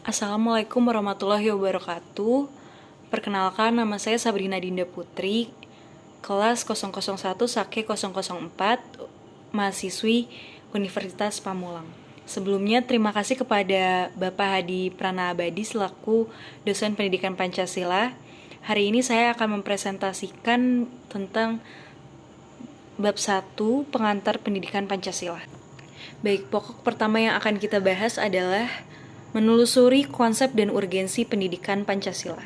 Assalamualaikum warahmatullahi wabarakatuh. Perkenalkan, nama saya Sabrina Dinda Putri, kelas 001 Sake 004, mahasiswi Universitas Pamulang. Sebelumnya, terima kasih kepada Bapak Hadi Pranabadi selaku dosen pendidikan Pancasila. Hari ini saya akan mempresentasikan tentang bab 1 pengantar pendidikan Pancasila. Baik, pokok pertama yang akan kita bahas adalah menelusuri konsep dan urgensi pendidikan Pancasila.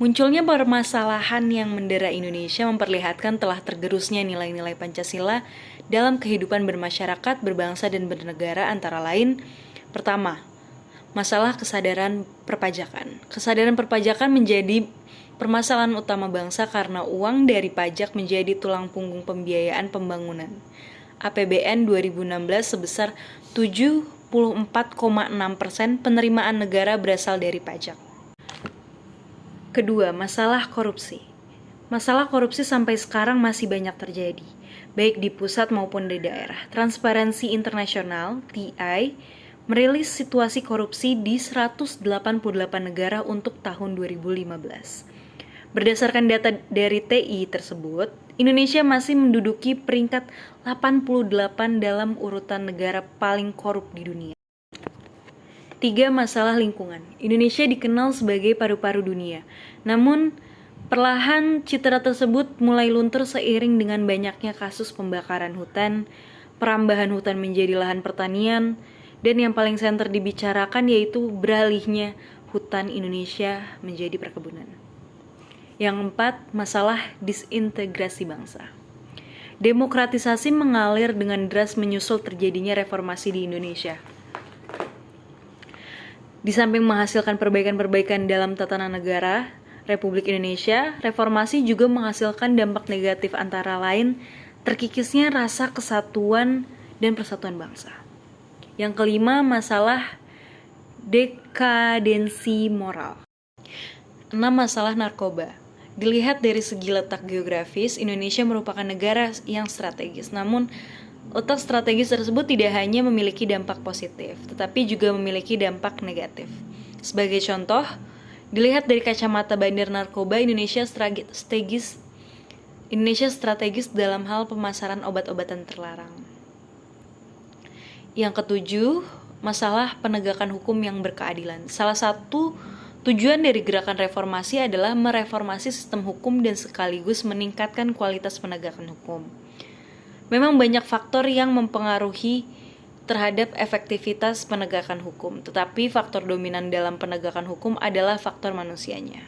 Munculnya permasalahan yang mendera Indonesia memperlihatkan telah tergerusnya nilai-nilai Pancasila dalam kehidupan bermasyarakat, berbangsa, dan bernegara, antara lain: pertama, masalah kesadaran perpajakan. Kesadaran perpajakan menjadi permasalahan utama bangsa karena uang dari pajak menjadi tulang punggung pembiayaan pembangunan. APBN 2016 sebesar 74,6% penerimaan negara berasal dari pajak. Kedua, masalah korupsi. Masalah korupsi sampai sekarang masih banyak terjadi, baik di pusat maupun di daerah. Transparansi Internasional (TI) merilis situasi korupsi di 188 negara untuk tahun 2015. Berdasarkan data dari TI tersebut, Indonesia masih menduduki peringkat 88 dalam urutan negara paling korup di dunia. 3. Masalah lingkungan. Indonesia dikenal sebagai paru-paru dunia. Namun, perlahan citra tersebut mulai luntur seiring dengan banyaknya kasus pembakaran hutan, perambahan hutan menjadi lahan pertanian, dan yang paling senter dibicarakan yaitu beralihnya hutan Indonesia menjadi perkebunan. Yang 4, masalah disintegrasi bangsa. Demokratisasi mengalir dengan deras menyusul terjadinya reformasi di Indonesia. Di samping menghasilkan perbaikan-perbaikan dalam tatanan negara Republik Indonesia, reformasi juga menghasilkan dampak negatif, antara lain terkikisnya rasa kesatuan dan persatuan bangsa. Yang kelima, masalah dekadensi moral. 6. Masalah narkoba. Dilihat dari segi letak geografis, Indonesia merupakan negara yang strategis. Namun, letak strategis tersebut tidak hanya memiliki dampak positif, tetapi juga memiliki dampak negatif. Sebagai contoh, dilihat dari kacamata bandar narkoba, Indonesia strategis dalam hal pemasaran obat-obatan terlarang. Yang ketujuh, masalah penegakan hukum yang berkeadilan. Salah satu tujuan dari gerakan reformasi adalah mereformasi sistem hukum dan sekaligus meningkatkan kualitas penegakan hukum. Memang banyak faktor yang mempengaruhi terhadap efektivitas penegakan hukum, tetapi faktor dominan dalam penegakan hukum adalah faktor manusianya.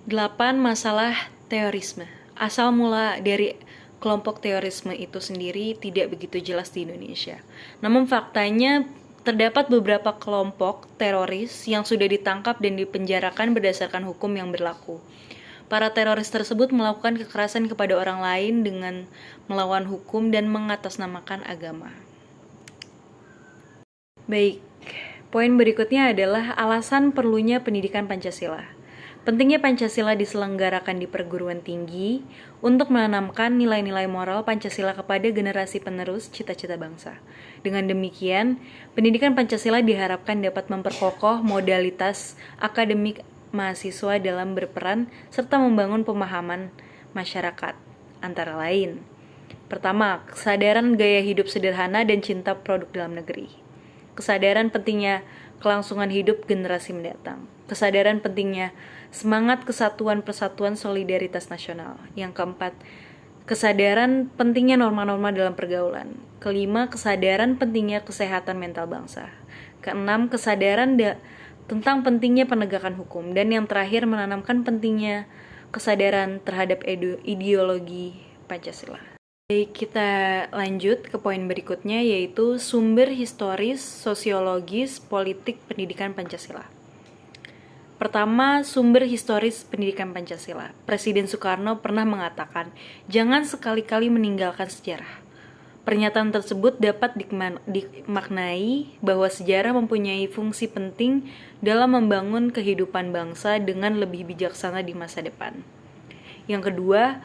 8. Masalah terorisme. Asal mula dari kelompok terorisme itu sendiri tidak begitu jelas di Indonesia. Namun faktanya terdapat beberapa kelompok teroris yang sudah ditangkap dan dipenjarakan berdasarkan hukum yang berlaku. Para teroris tersebut melakukan kekerasan kepada orang lain dengan melawan hukum dan mengatasnamakan agama. Baik, poin berikutnya adalah alasan perlunya pendidikan Pancasila. Pentingnya Pancasila diselenggarakan di perguruan tinggi untuk menanamkan nilai-nilai moral Pancasila kepada generasi penerus cita-cita bangsa. Dengan demikian, pendidikan Pancasila diharapkan dapat memperkokoh modalitas akademik mahasiswa dalam berperan serta membangun pemahaman masyarakat, antara lain: pertama, kesadaran gaya hidup sederhana dan cinta produk dalam negeri. Kesadaran pentingnya kelangsungan hidup generasi mendatang. Kesadaran pentingnya semangat kesatuan, persatuan, solidaritas nasional. Yang keempat, kesadaran pentingnya norma-norma dalam pergaulan. Kelima, kesadaran pentingnya kesehatan mental bangsa. Keenam, kesadaran tentang pentingnya penegakan hukum. Dan yang terakhir, menanamkan pentingnya kesadaran terhadap ideologi Pancasila. Baik, kita lanjut ke poin berikutnya, yaitu sumber historis, sosiologis, politik pendidikan Pancasila. Pertama, sumber historis pendidikan Pancasila. Presiden Soekarno pernah mengatakan, "Jangan sekali-kali meninggalkan sejarah." Pernyataan tersebut dapat dimaknai bahwa sejarah mempunyai fungsi penting dalam membangun kehidupan bangsa dengan lebih bijaksana di masa depan. Yang kedua,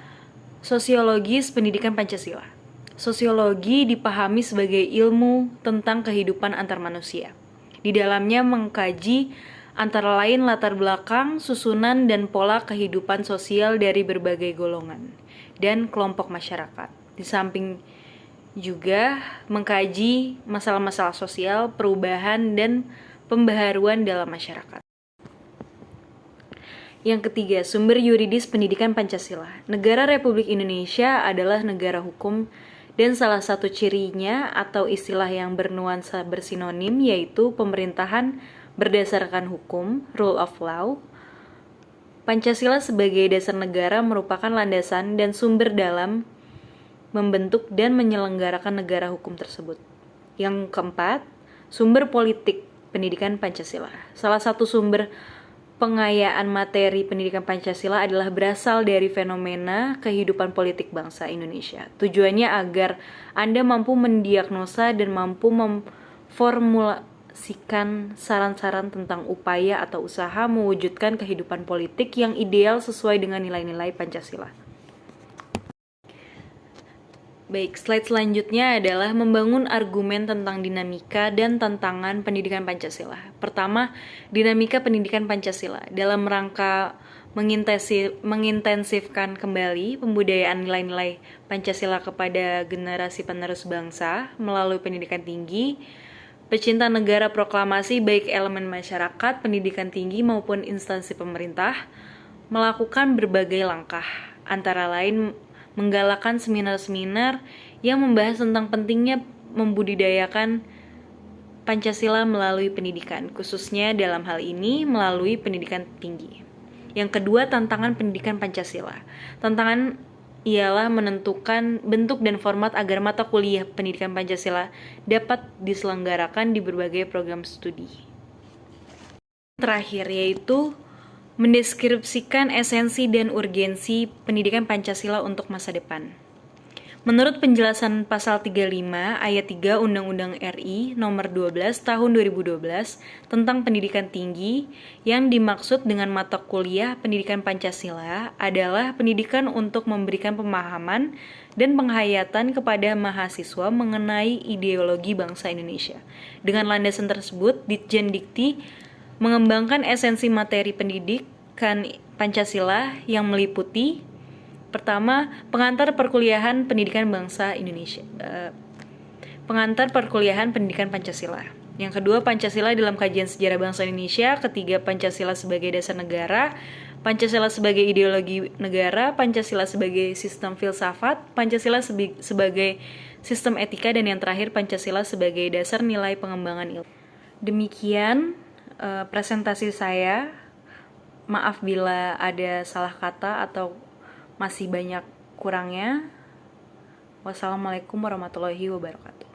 sosiologis pendidikan Pancasila. Sosiologi dipahami sebagai ilmu tentang kehidupan antar manusia. Di dalamnya mengkaji antara lain latar belakang, susunan, dan pola kehidupan sosial dari berbagai golongan dan kelompok masyarakat. Di samping juga mengkaji masalah-masalah sosial, perubahan, dan pembaharuan dalam masyarakat. Yang ketiga, sumber yuridis pendidikan Pancasila. Negara Republik Indonesia adalah negara hukum dan salah satu cirinya atau istilah yang bernuansa bersinonim yaitu pemerintahan berdasarkan hukum, rule of law. Pancasila sebagai dasar negara merupakan landasan dan sumber dalam membentuk dan menyelenggarakan negara hukum tersebut. Yang keempat, sumber politik pendidikan Pancasila. Salah satu sumber pengayaan materi pendidikan Pancasila adalah berasal dari fenomena kehidupan politik bangsa Indonesia. Tujuannya agar Anda mampu mendiagnosa dan mampu memformulasikan saran-saran tentang upaya atau usaha mewujudkan kehidupan politik yang ideal sesuai dengan nilai-nilai Pancasila. Baik, slide selanjutnya adalah membangun argumen tentang dinamika dan tantangan pendidikan Pancasila. Pertama, dinamika pendidikan Pancasila dalam rangka mengintensifkan kembali pembudayaan nilai-nilai Pancasila kepada generasi penerus bangsa melalui pendidikan tinggi. Pecinta negara proklamasi baik elemen masyarakat, pendidikan tinggi maupun instansi pemerintah melakukan berbagai langkah, antara lain menggalakkan seminar-seminar yang membahas tentang pentingnya membudidayakan Pancasila melalui pendidikan, khususnya dalam hal ini melalui pendidikan tinggi. Yang kedua, tantangan pendidikan Pancasila. Tantangan ialah menentukan bentuk dan format agar mata kuliah pendidikan Pancasila dapat diselenggarakan di berbagai program studi. Terakhir yaitu mendeskripsikan esensi dan urgensi pendidikan Pancasila untuk masa depan. Menurut penjelasan pasal 35 ayat 3 Undang-Undang RI nomor 12 tahun 2012 tentang pendidikan tinggi, yang dimaksud dengan mata kuliah pendidikan Pancasila adalah pendidikan untuk memberikan pemahaman dan penghayatan kepada mahasiswa mengenai ideologi bangsa Indonesia. Dengan landasan tersebut, Ditjen Dikti mengembangkan esensi materi pendidikan Pancasila yang meliputi: pertama, pengantar perkuliahan pendidikan bangsa Indonesia. Pengantar perkuliahan pendidikan Pancasila. Yang kedua, Pancasila dalam kajian sejarah bangsa Indonesia. Ketiga, Pancasila sebagai dasar negara. Pancasila sebagai ideologi negara. Pancasila sebagai sistem filsafat. Pancasila sebagai sistem etika. Dan yang terakhir, Pancasila sebagai dasar nilai pengembangan ilmu. Demikian presentasi saya. Maaf bila ada salah kata atau masih banyak kurangnya. Wassalamualaikum warahmatullahi wabarakatuh.